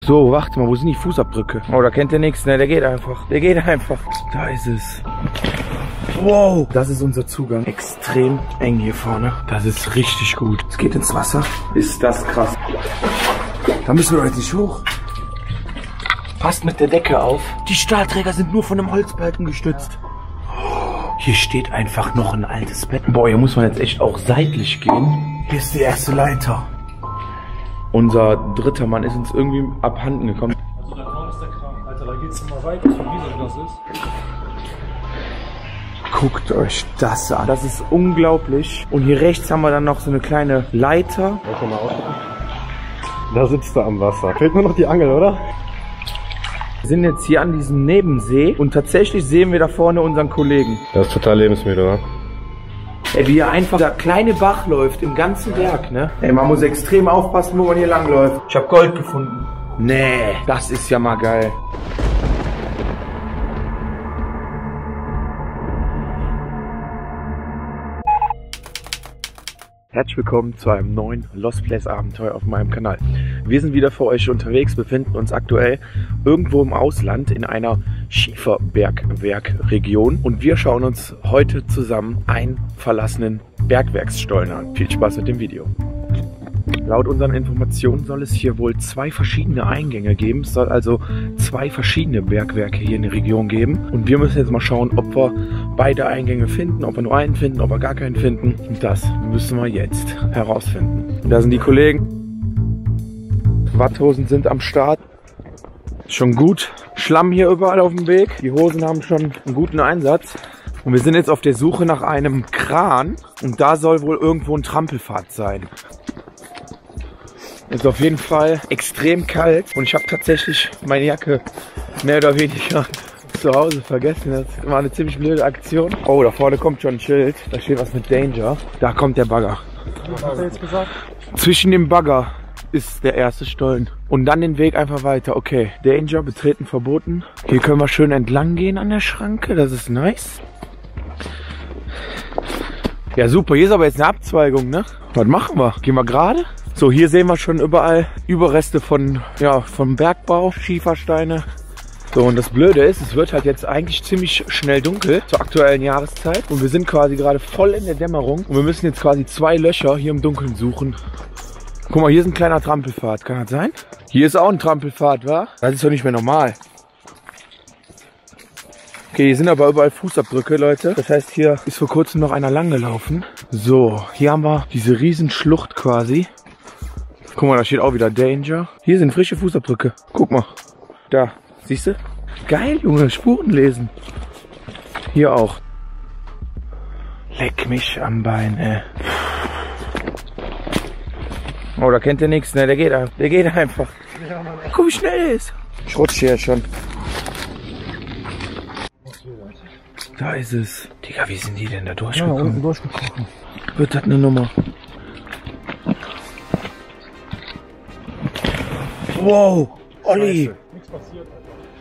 So, warte mal, wo sind die Fußabdrücke? Oh, da kennt ihr nichts, ne? Der geht einfach. Der geht einfach. Da ist es. Wow, das ist unser Zugang. Extrem eng hier vorne. Das ist richtig gut. Es geht ins Wasser. Ist das krass. Da müssen wir doch jetzt nicht hoch. Passt mit der Decke auf. Die Stahlträger sind nur von einem Holzbalken gestützt. Hier steht einfach noch ein altes Bett. Boah, hier muss man jetzt echt auch seitlich gehen. Hier ist die erste Leiter. Unser dritter Mann ist uns irgendwie abhanden gekommen. Also da vorne ist der Kran. Alter, da geht's immer weiter, so riesig das ist. Guckt euch das an. Das ist unglaublich. Und hier rechts haben wir dann noch so eine kleine Leiter. Da sitzt er am Wasser. Fehlt nur noch die Angel, oder? Wir sind jetzt hier an diesem Nebensee und tatsächlich sehen wir da vorne unseren Kollegen. Das ist total lebensmüde, oder? Ey, wie hier einfach der kleine Bach läuft im ganzen Berg, ne? Ey, man muss extrem aufpassen, wo man hier lang läuft. Ich habe Gold gefunden. Nee, das ist ja mal geil. Herzlich willkommen zu einem neuen Lost Place Abenteuer auf meinem Kanal. Wir sind wieder für euch unterwegs, befinden uns aktuell irgendwo im Ausland in einer Schieferbergwerkregion und wir schauen uns heute zusammen einen verlassenen Bergwerksstollen an. Viel Spaß mit dem Video. Laut unseren Informationen soll es hier wohl 2 verschiedene Eingänge geben. Es soll also 2 verschiedene Bergwerke hier in der Region geben. Und wir müssen jetzt mal schauen, ob wir beide Eingänge finden, ob wir nur einen finden, ob wir gar keinen finden. Und das müssen wir jetzt herausfinden. Und da sind die Kollegen. Watthosen sind am Start. Schon gut. Schlamm hier überall auf dem Weg. Die Hosen haben schon einen guten Einsatz. Und wir sind jetzt auf der Suche nach einem Kran. Und da soll wohl irgendwo ein Trampelpfad sein. Ist auf jeden Fall extrem kalt und ich habe tatsächlich meine Jacke mehr oder weniger zu Hause vergessen. Das war eine ziemlich blöde Aktion. Oh, da vorne kommt schon ein Schild. Da steht was mit Danger. Da kommt der Bagger. Was hat er jetzt gesagt? Zwischen dem Bagger ist der erste Stollen. Und dann den Weg einfach weiter. Okay, Danger, betreten verboten. Hier können wir schön entlang gehen an der Schranke. Das ist nice. Ja, super. Hier ist aber jetzt eine Abzweigung, ne? Was machen wir? Gehen wir gerade? So, hier sehen wir schon überall Überreste von, ja, vom Bergbau, Schiefersteine. So, und das Blöde ist, es wird halt jetzt eigentlich ziemlich schnell dunkel zur aktuellen Jahreszeit. Und wir sind quasi gerade voll in der Dämmerung. Und wir müssen jetzt quasi 2 Löcher hier im Dunkeln suchen. Guck mal, hier ist ein kleiner Trampelpfad. Kann das sein? Hier ist auch ein Trampelpfad, wa? Das ist doch nicht mehr normal. Okay, hier sind aber überall Fußabdrücke, Leute. Das heißt, hier ist vor kurzem noch einer lang gelaufen. So, hier haben wir diese riesen Schlucht quasi. Guck mal, da steht auch wieder Danger. Hier sind frische Fußabdrücke. Guck mal. Da. Siehst du? Geil, Junge. Spuren lesen. Hier auch. Leck mich am Bein, ey. Oh, da kennt ihr nichts, ne? Der geht einfach. Der geht einfach. Guck, wie schnell er ist. Ich rutsche hier schon. Da ist es. Digga, wie sind die denn da durchgekommen? Ja, unten durchgebrochen. Wird das eine Nummer? Wow, Olli! Nichts passiert,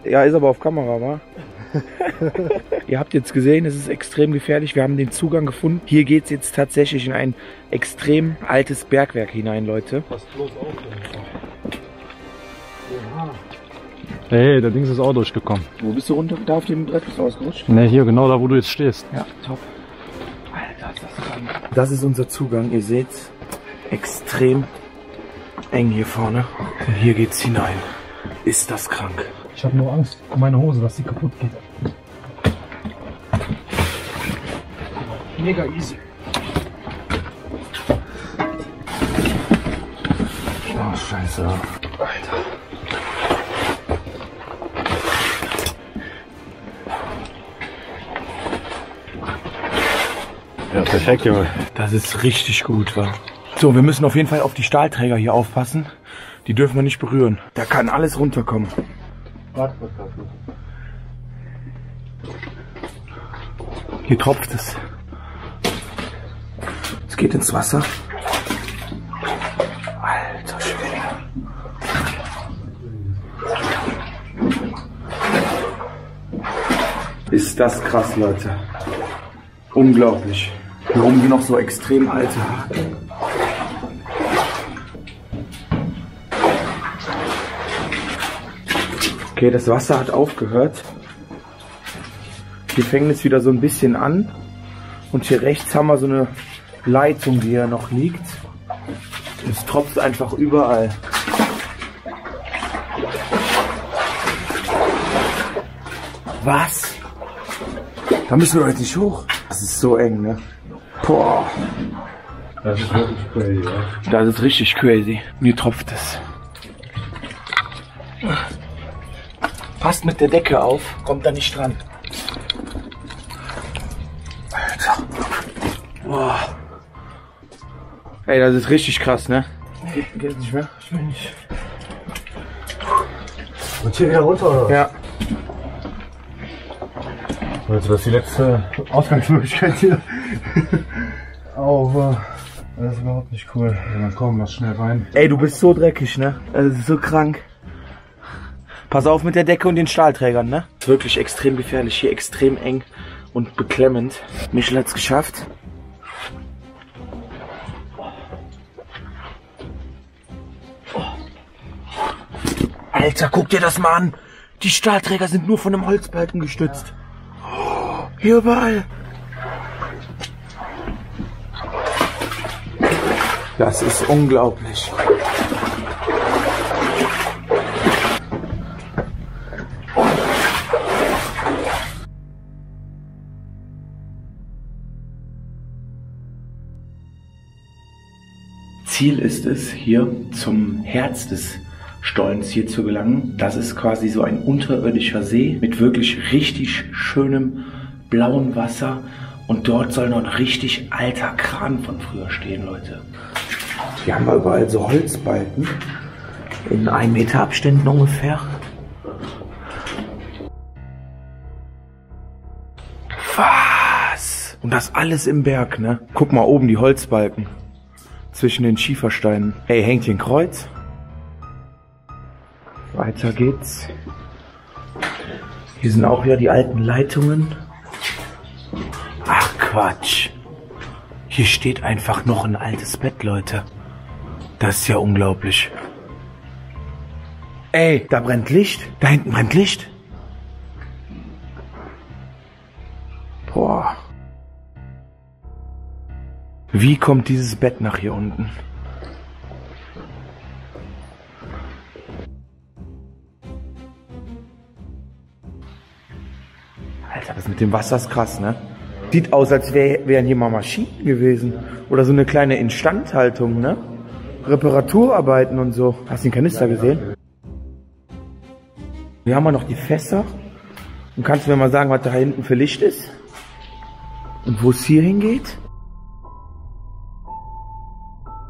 Alter. Ja, ist aber auf Kamera, wa? Ihr habt jetzt gesehen, es ist extrem gefährlich. Wir haben den Zugang gefunden. Hier geht es jetzt tatsächlich in ein extrem altes Bergwerk hinein, Leute. Passt bloß auf, hey, der Dings ist auch durchgekommen. Wo bist du runter? Da auf dem Brett bist du ausgerutscht? Ne, hier, genau da, wo du jetzt stehst. Ja, top. Alter, ist das krank. Das ist unser Zugang. Ihr seht, extrem eng hier vorne. Und hier geht's hinein. Ist das krank. Ich habe nur Angst um meine Hose, dass sie kaputt geht. Mega easy. Oh, scheiße. Alter. Ja, perfekt, Junge. Das ist richtig gut, wa? So, wir müssen auf jeden Fall auf die Stahlträger hier aufpassen. Die dürfen wir nicht berühren. Da kann alles runterkommen. Hier tropft es. Es geht ins Wasser. Alter Schwede. Ist das krass, Leute. Unglaublich. Hier oben sind noch so extrem alte Haken. Okay, das Wasser hat aufgehört. Hier fängt es wieder so ein bisschen an. Und hier rechts haben wir so eine Leitung, die hier noch liegt. Es tropft einfach überall. Was? Da müssen wir heute nicht hoch. Das ist so eng, ne? Boah. Das ist wirklich crazy, ja. Das ist richtig crazy. Mir tropft es. Passt mit der Decke auf, kommt da nicht dran. Alter. Boah. Ey, das ist richtig krass, ne? Geht nicht mehr? Ich will nicht. Und hier wieder runter, oder? Ja. Also das ist die letzte Ausgangsmöglichkeit hier. Aber das ist überhaupt nicht cool. Also dann kommen wir schnell rein. Ey, du bist so dreckig, ne? Das ist so krank. Pass auf mit der Decke und den Stahlträgern, ne? Ist wirklich extrem gefährlich. Hier extrem eng und beklemmend. Michel hat's geschafft. Alter, guck dir das mal an. Die Stahlträger sind nur von einem Holzbalken gestützt. Hier überall. Das ist unglaublich. Ziel ist es, hier zum Herz des Stollens hier zu gelangen. Das ist quasi so ein unterirdischer See mit wirklich richtig schönem blauen Wasser. Und dort soll noch ein richtig alter Kran von früher stehen, Leute. Hier haben wir überall so Holzbalken. In 1 Meter Abständen ungefähr. Was? Und das alles im Berg, ne? Guck mal oben die Holzbalken. Zwischen den Schiefersteinen. Hey, hängt hier ein Kreuz? Weiter geht's. Hier sind auch wieder die alten Leitungen. Ach Quatsch. Hier steht einfach noch ein altes Bett, Leute. Das ist ja unglaublich. Ey, da brennt Licht. Da hinten brennt Licht. Boah. Wie kommt dieses Bett nach hier unten? Alter, das mit dem Wasser ist krass, ne? Sieht aus, als wären hier mal Maschinen gewesen. Oder so eine kleine Instandhaltung, ne? Reparaturarbeiten und so. Hast du den Kanister gesehen? Hier haben wir noch die Fässer. Und kannst du mir mal sagen, was da hinten für Licht ist? Und wo es hier hingeht?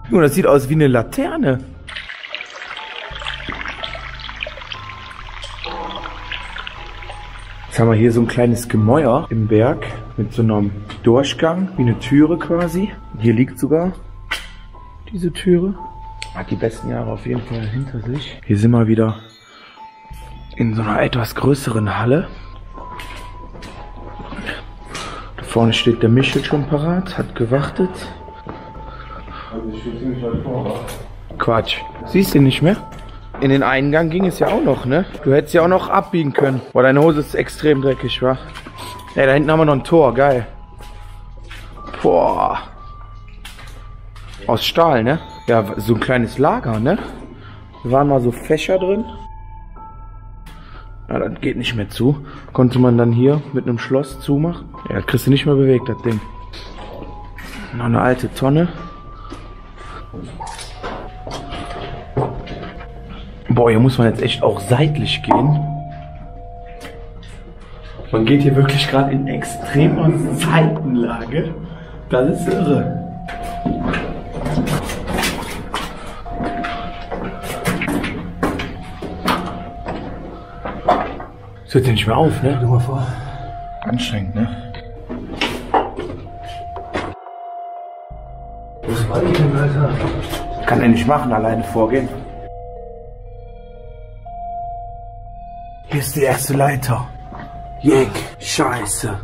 Junge, das sieht aus wie eine Laterne. Jetzt haben wir hier so ein kleines Gemäuer im Berg mit so einem Durchgang, wie eine Türe quasi. Hier liegt sogar diese Türe. Hat die besten Jahre auf jeden Fall hinter sich. Hier sind wir wieder in so einer etwas größeren Halle. Da vorne steht der Michel schon parat, hat gewartet. Also ich stehe ziemlich weit vor. Quatsch. Siehst du nicht mehr? In den Eingang ging es ja auch noch, ne? Du hättest ja auch noch abbiegen können. Boah, deine Hose ist extrem dreckig, wa? Ey, da hinten haben wir noch ein Tor, geil. Boah. Aus Stahl, ne? Ja, so ein kleines Lager, ne? Da waren mal so Fächer drin. Ja, das geht nicht mehr zu. Konnte man dann hier mit einem Schloss zumachen. Ja, das kriegst du nicht mehr bewegt, das Ding. Noch eine alte Tonne. Boah, hier muss man jetzt echt auch seitlich gehen. Man geht hier wirklich gerade in extremer Seitenlage. Das ist irre. Das hört ja nicht mehr auf, ne? Geh mal vor. Anstrengend, ne? Wo ist Walden, Alter? Kann er nicht machen, alleine vorgehen. Hier ist die erste Leiter. Jeck, scheiße.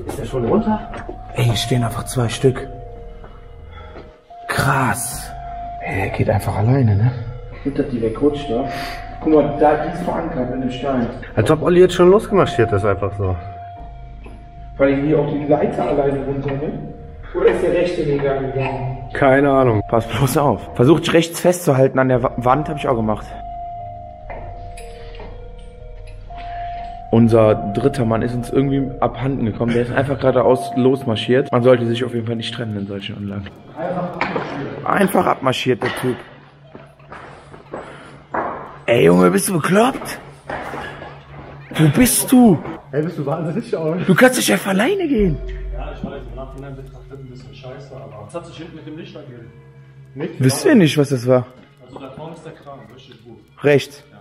Ist der schon runter? Ey, hier stehen einfach 2 Stück. Krass. Ey, der geht einfach alleine, ne? Nicht, dass die wegrutscht, ne? Guck mal, da die ist verankert in dem Stein. Als ob Olli jetzt schon losgemarschiert ist, einfach so. Weil ich hier auch die Leiter alleine runter, ne? Oder ist der rechte Weg gegangen? Keine Ahnung. Pass bloß auf. Versucht rechts festzuhalten an der Wand, habe ich auch gemacht. Unser dritter Mann ist uns irgendwie abhanden gekommen. Der ist einfach geradeaus losmarschiert. Man sollte sich auf jeden Fall nicht trennen in solchen Anlagen. Einfach abmarschiert, der Typ. Ey Junge, bist du bekloppt? Wo bist du? Ey, bist du wahnsinnig, oder? Du kannst nicht einfach alleine gehen. Ja, ich weiß, im Nachhinein betrachtet ein bisschen scheiße, aber es hat sich hinten mit dem Licht ergeben. Wisst ihr nicht, was das war? Also da vorne ist der Kran, richtig gut. Rechts. Ja.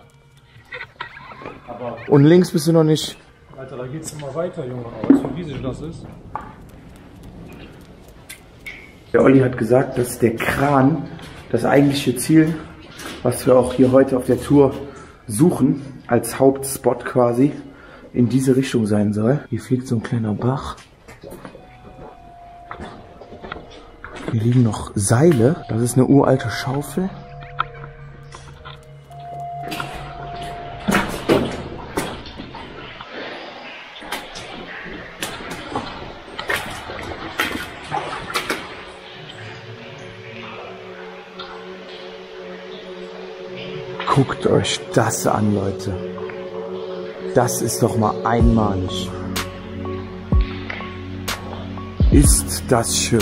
Aber, Und links bist du noch nicht. Alter, da geht's immer weiter, Junge. Aber weißt du, wie riesig das ist? Der Olli hat gesagt, dass der Kran das eigentliche Ziel, was wir auch hier heute auf der Tour suchen, als Hauptspot quasi, in diese Richtung sein soll. Hier fliegt so ein kleiner Bach. Hier liegen noch Seile. Das ist eine uralte Schaufel. Guckt euch das an, Leute. Das ist doch mal einmalig. Ist das schön.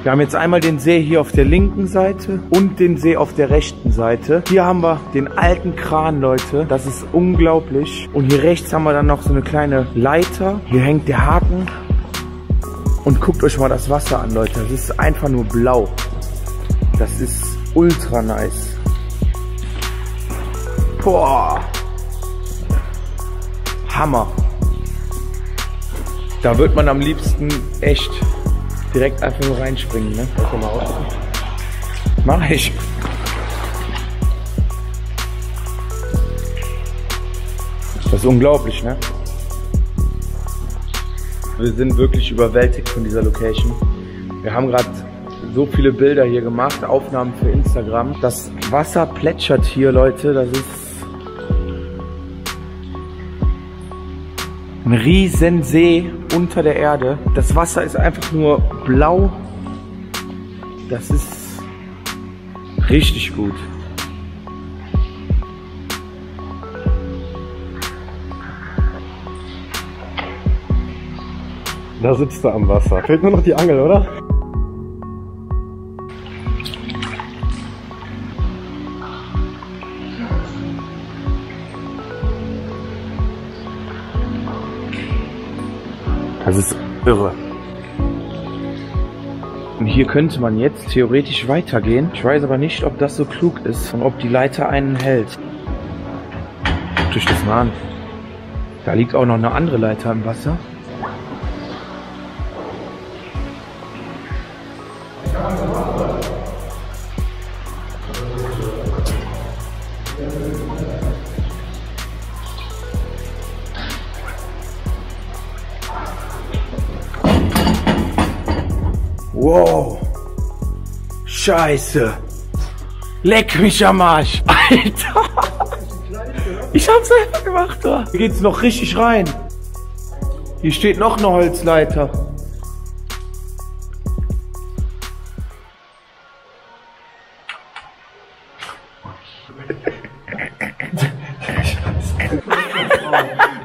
Wir haben jetzt einmal den See hier auf der linken Seite und den See auf der rechten Seite. Hier haben wir den alten Kran, Leute. Das ist unglaublich. Und hier rechts haben wir dann noch so eine kleine Leiter. Hier hängt der Haken. Und guckt euch mal das Wasser an, Leute. Das ist einfach nur blau. Das ist ultra nice. Boah. Hammer. Da wird man am liebsten echt direkt einfach nur reinspringen, ne? Mach ich. Das ist unglaublich, ne? Wir sind wirklich überwältigt von dieser Location. Wir haben gerade so viele Bilder hier gemacht, Aufnahmen für Instagram. Das Wasser plätschert hier, Leute. Das ist ein riesen See unter der Erde. Das Wasser ist einfach nur blau. Das ist richtig gut. Da sitzt er am Wasser. Fehlt nur noch die Angel, oder? Das ist irre. Und hier könnte man jetzt theoretisch weitergehen. Ich weiß aber nicht, ob das so klug ist und ob die Leiter einen hält. Guckt euch das mal an. Da liegt auch noch eine andere Leiter im Wasser. Wow. Scheiße. Leck mich am Arsch. Alter. Ich hab's einfach gemacht, da. Hier geht's noch richtig rein. Hier steht noch eine Holzleiter.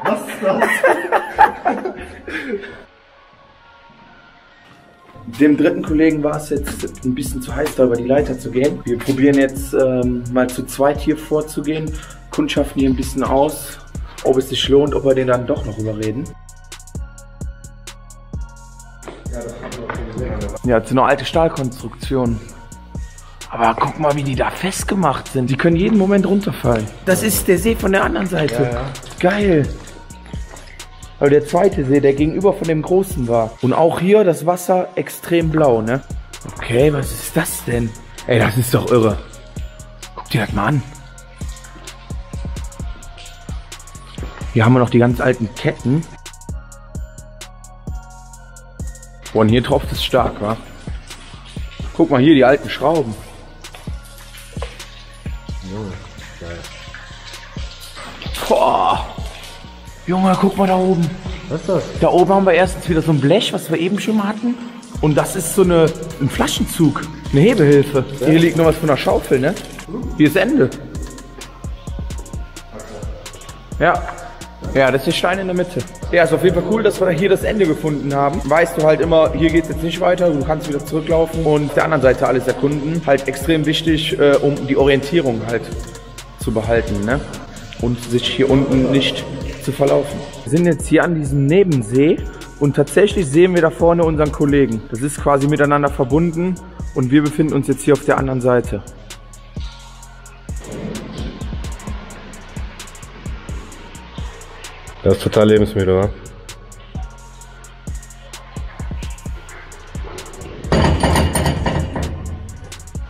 Was ist das? Dem dritten Kollegen war es jetzt ein bisschen zu heiß, da über die Leiter zu gehen. Wir probieren jetzt mal zu zweit hier vorzugehen, kundschaften hier ein bisschen aus, ob es sich lohnt, ob wir den dann doch noch überreden. Ja, das ist eine alte Stahlkonstruktion. Aber guck mal, wie die da festgemacht sind. Die können jeden Moment runterfallen. Das ist der See von der anderen Seite. Ja. Geil. Aber der zweite See, der gegenüber von dem großen war. Und auch hier das Wasser extrem blau, ne? Okay, was ist das denn? Ey, das ist doch irre. Guck dir das mal an. Hier haben wir noch die ganz alten Ketten. Boah, und hier tropft es stark, wa? Guck mal hier, die alten Schrauben. Boah. Junge, guck mal da oben. Was ist das? Da oben haben wir erstens wieder so ein Blech, was wir eben schon mal hatten. Und das ist so ein Flaschenzug, eine Hebehilfe. Ja. Hier liegt noch was von einer Schaufel, ne? Hier ist Ende. Ja. Ja, das ist der Stein in der Mitte. Ja, ist auf jeden Fall cool, dass wir hier das Ende gefunden haben. Weißt du halt immer, hier geht es jetzt nicht weiter, du kannst wieder zurücklaufen und auf der anderen Seite alles erkunden. Halt extrem wichtig, um die Orientierung halt zu behalten, ne? Und sich hier unten nicht zu verlaufen. Wir sind jetzt hier an diesem Nebensee und tatsächlich sehen wir da vorne unseren Kollegen. Das ist quasi miteinander verbunden und wir befinden uns jetzt hier auf der anderen Seite. Das ist total lebensmüde, wa?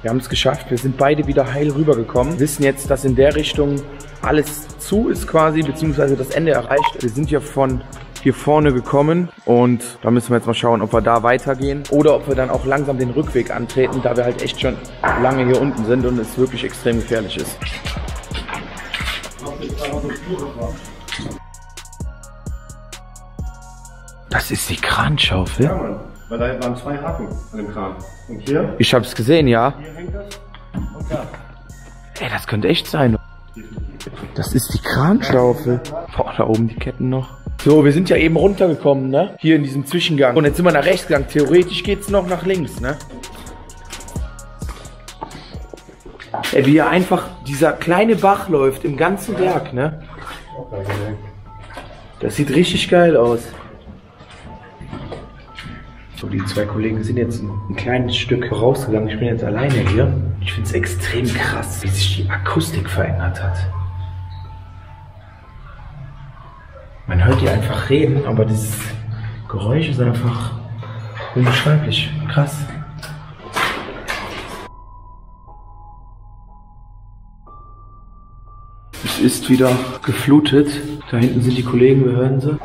Wir haben es geschafft, wir sind beide wieder heil rübergekommen. Wir wissen jetzt, dass in der Richtung alles zu ist quasi, beziehungsweise das Ende erreicht. Wir sind ja von hier vorne gekommen und da müssen wir jetzt mal schauen, ob wir da weitergehen oder ob wir dann auch langsam den Rückweg antreten, da wir halt echt schon lange hier unten sind und es wirklich extrem gefährlich ist. Das ist die Kranschaufel? Ja, Mann. Weil da waren 2 Haken an dem Kran. Und hier? Ich hab's gesehen, ja. Hier hängt das. Und da. Ey, das könnte echt sein. Das ist die Kranschaufel. Boah, da oben die Ketten noch. So, wir sind ja eben runtergekommen, ne? Hier in diesem Zwischengang. Und jetzt sind wir nach rechts gegangen. Theoretisch geht's noch nach links, ne? Ey, wie hier einfach dieser kleine Bach läuft im ganzen Berg, ne? Das sieht richtig geil aus. So, die 2 Kollegen sind jetzt ein kleines Stück rausgegangen. Ich bin jetzt alleine hier. Ich finde es extrem krass, wie sich die Akustik verändert hat. Man hört die einfach reden, aber dieses Geräusch ist einfach unbeschreiblich. Krass. Es ist wieder geflutet. Da hinten sind die Kollegen, wir hören sie.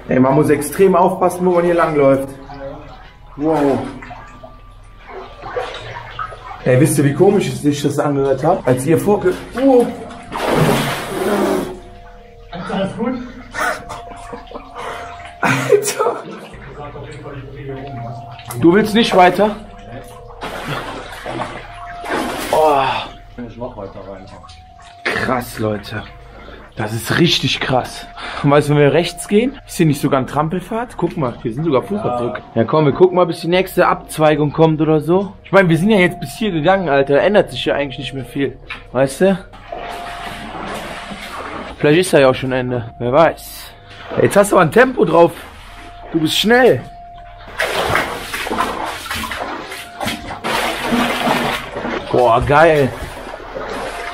Ey, man muss extrem aufpassen, wo man hier langläuft. Wow. Ey, wisst ihr, wie komisch sich das angehört hat? Als ihr Wow. Alles gut? Alter. Du willst nicht weiter? Oh. Ich mach weiter rein. Krass, Leute. Das ist richtig krass. Und weißt du, wenn wir rechts gehen, ist hier nicht sogar ein Trampelpfad? Guck mal, hier sind sogar Fußabdrücke. Ja komm, wir gucken mal, bis die nächste Abzweigung kommt oder so. Ich meine, wir sind ja jetzt bis hier gegangen, Alter. Da ändert sich ja eigentlich nicht mehr viel. Weißt du? Vielleicht ist da ja auch schon Ende. Wer weiß. Jetzt hast du aber ein Tempo drauf. Du bist schnell. Boah, geil.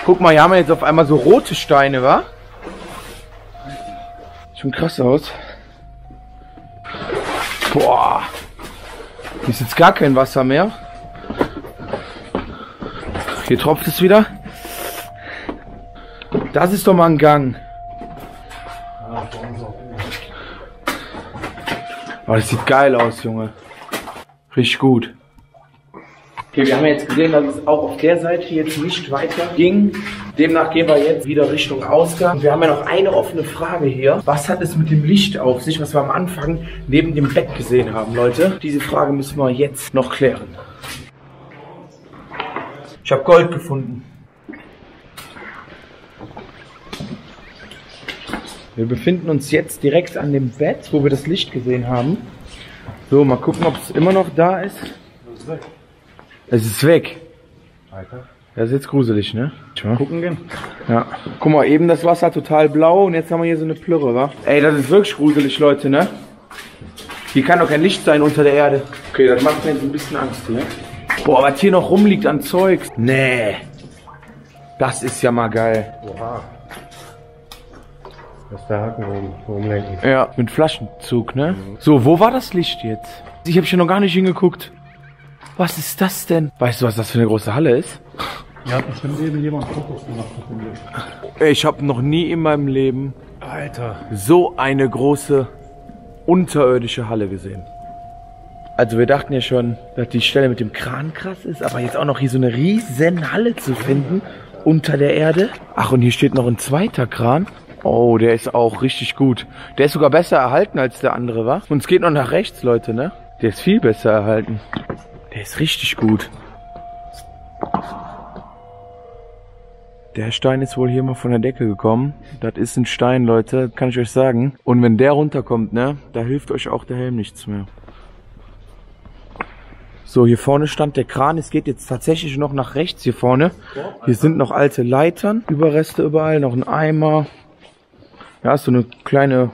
Guck mal, hier haben wir jetzt auf einmal so rote Steine, wa? Schon krass aus. Boah. Hier ist jetzt gar kein Wasser mehr. Hier tropft es wieder. Das ist doch mal ein Gang. Oh, das sieht geil aus, Junge. Richtig gut. Okay, wir haben jetzt gesehen, dass es auch auf der Seite jetzt nicht weiter ging. Demnach gehen wir jetzt wieder Richtung Ausgang. Wir haben ja noch eine offene Frage hier. Was hat es mit dem Licht auf sich, was wir am Anfang neben dem Bett gesehen haben, Leute? Diese Frage müssen wir jetzt noch klären. Ich habe Gold gefunden. Wir befinden uns jetzt direkt an dem Bett, wo wir das Licht gesehen haben. So, mal gucken, ob es immer noch da ist. Es ist weg. Alter. Das ist jetzt gruselig, ne? Mal gucken gehen. Ja. Guck mal, eben das Wasser total blau und jetzt haben wir hier so eine Plürre, wa? Ey, das ist wirklich gruselig, Leute, ne? Hier kann doch kein Licht sein unter der Erde. Okay, das macht mir jetzt ein bisschen Angst hier. Boah, was hier noch rumliegt an Zeugs. Nee. Das ist ja mal geil. Oha. Das ist der Haken oben, rumlenken. Ja, mit Flaschenzug, ne? So, wo war das Licht jetzt? Ich habe hier noch gar nicht hingeguckt. Was ist das denn? Weißt du, was das für eine große Halle ist? Ja, hat bestimmt eben jemand Fotos gemacht mit dem Licht. Ich habe noch nie in meinem Leben Alter. so eine große unterirdische Halle gesehen. Also wir dachten ja schon, dass die Stelle mit dem Kran krass ist, aber jetzt auch noch hier so eine riesen Halle zu finden unter der Erde. Ach, und hier steht noch ein zweiter Kran. Oh, der ist auch richtig gut. Der ist sogar besser erhalten als der andere war. Und es geht noch nach rechts, Leute, ne? Der ist viel besser erhalten. Der ist richtig gut. Der Stein ist wohl hier mal von der Decke gekommen. Das ist ein Stein, Leute, kann ich euch sagen. Und wenn der runterkommt, ne, da hilft euch auch der Helm nichts mehr. So, hier vorne stand der Kran. Es geht jetzt tatsächlich noch nach rechts hier vorne. Hier sind noch alte Leitern, Überreste überall, noch ein Eimer. Ja, so eine kleine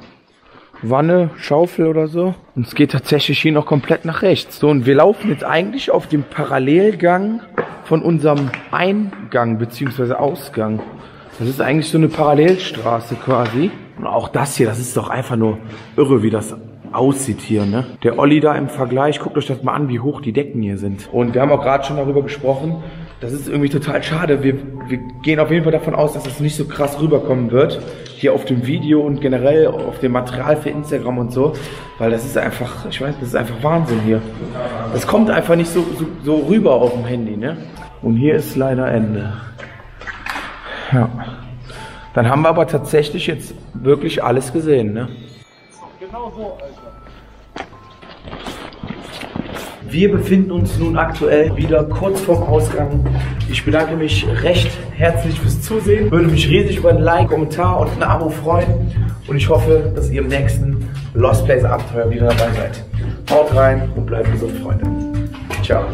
Wanne, Schaufel oder so. Und es geht tatsächlich hier noch komplett nach rechts. So, und wir laufen jetzt eigentlich auf dem Parallelgang von unserem Eingang bzw. Ausgang. Das ist eigentlich so eine Parallelstraße quasi. Und auch das hier, das ist doch einfach nur irre, wie das aussieht hier, ne? Der Olli da im Vergleich, guckt euch das mal an, wie hoch die Decken hier sind. Und wir haben auch gerade schon darüber gesprochen, das ist irgendwie total schade. Wir gehen auf jeden Fall davon aus, dass das nicht so krass rüberkommen wird. Hier auf dem Video und generell auf dem Material für Instagram und so. Weil das ist einfach, ich weiß, das ist einfach Wahnsinn hier. Das kommt einfach nicht so rüber auf dem Handy, ne? Und hier ist leider Ende. Ja. Dann haben wir aber tatsächlich jetzt wirklich alles gesehen, ne? Genau so, Alter. Wir befinden uns nun aktuell wieder kurz vorm Ausgang. Ich bedanke mich recht herzlich fürs Zusehen. Würde mich riesig über ein Like, Kommentar und ein Abo freuen. Und ich hoffe, dass ihr im nächsten Lost Place Abenteuer wieder dabei seid. Haut rein und bleibt gesund, Freunde. Ciao.